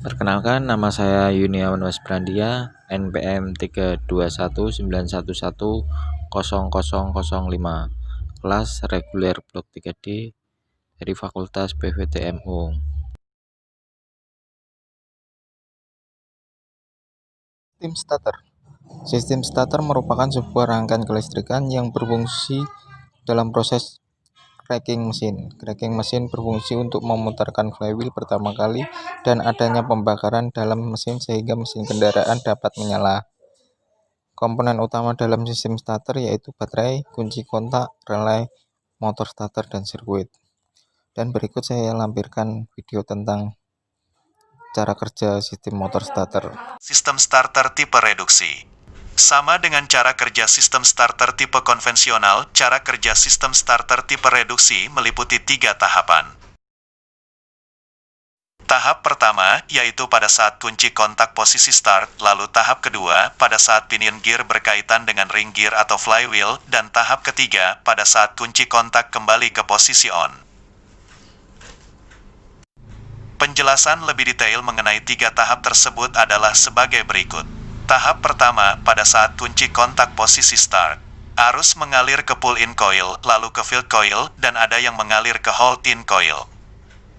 Perkenalkan, nama saya Yuniawan Wasbrandia, NPM 32191000005, kelas reguler blok 3D dari Fakultas PVTMU. Sistem starter. Sistem starter merupakan sebuah rangkaian kelistrikan yang berfungsi dalam proses cranking mesin. Cranking mesin berfungsi untuk memutarkan flywheel pertama kali dan adanya pembakaran dalam mesin sehingga mesin kendaraan dapat menyala. Komponen utama dalam sistem starter yaitu baterai, kunci kontak, relay, motor starter, dan sirkuit. Dan berikut saya lampirkan video tentang cara kerja sistem motor starter. Sistem starter tipe reduksi. Sama dengan cara kerja sistem starter tipe konvensional, cara kerja sistem starter tipe reduksi meliputi 3 tahapan. Tahap pertama, yaitu pada saat kunci kontak posisi start, lalu tahap kedua, pada saat pinion gear berkaitan dengan ring gear atau flywheel, dan tahap ketiga, pada saat kunci kontak kembali ke posisi on. Penjelasan lebih detail mengenai 3 tahap tersebut adalah sebagai berikut. Tahap pertama, pada saat kunci kontak posisi start. Arus mengalir ke pull-in coil, lalu ke field coil, dan ada yang mengalir ke hold-in coil.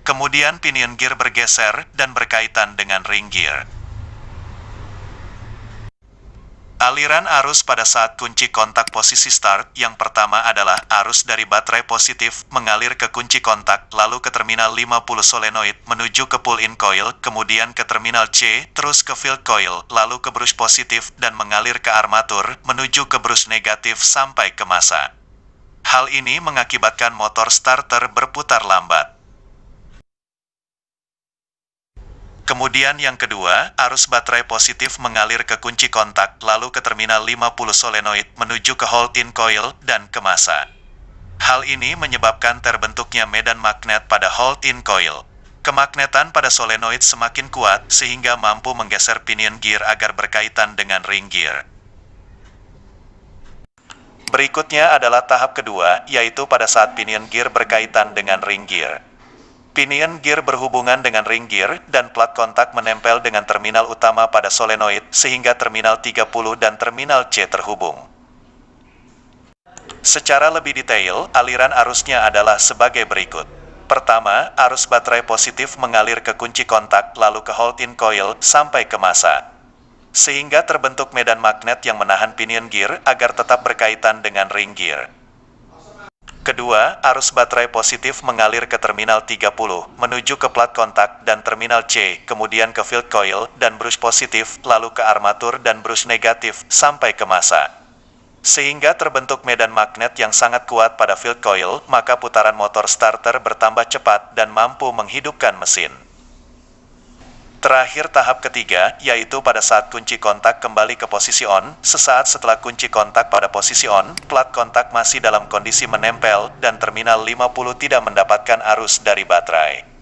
Kemudian pinion gear bergeser dan berkaitan dengan ring gear. Aliran arus pada saat kunci kontak posisi start, yang pertama adalah arus dari baterai positif mengalir ke kunci kontak, lalu ke terminal 50 solenoid, menuju ke pull-in coil, kemudian ke terminal C, terus ke field coil, lalu ke brush positif, dan mengalir ke armatur, menuju ke brush negatif sampai ke massa. Hal ini mengakibatkan motor starter berputar lambat. Kemudian yang kedua, arus baterai positif mengalir ke kunci kontak, lalu ke terminal 50 solenoid, menuju ke hold-in coil, dan ke massa. Hal ini menyebabkan terbentuknya medan magnet pada hold-in coil. Kemagnetan pada solenoid semakin kuat, sehingga mampu menggeser pinion gear agar berkaitan dengan ring gear. Berikutnya adalah tahap kedua, yaitu pada saat pinion gear berkaitan dengan ring gear. Pinion gear berhubungan dengan ring gear, dan plat kontak menempel dengan terminal utama pada solenoid, sehingga terminal 30 dan terminal C terhubung. Secara lebih detail, aliran arusnya adalah sebagai berikut. Pertama, arus baterai positif mengalir ke kunci kontak, lalu ke hold-in coil, sampai ke massa. Sehingga terbentuk medan magnet yang menahan pinion gear, agar tetap berkaitan dengan ring gear. Kedua, arus baterai positif mengalir ke terminal 30, menuju ke plat kontak dan terminal C, kemudian ke field coil dan brush positif, lalu ke armatur dan brush negatif, sampai ke massa. Sehingga terbentuk medan magnet yang sangat kuat pada field coil, maka putaran motor starter bertambah cepat dan mampu menghidupkan mesin. Terakhir tahap ketiga, yaitu pada saat kunci kontak kembali ke posisi on, sesaat setelah kunci kontak pada posisi on, plat kontak masih dalam kondisi menempel, dan terminal 50 tidak mendapatkan arus dari baterai.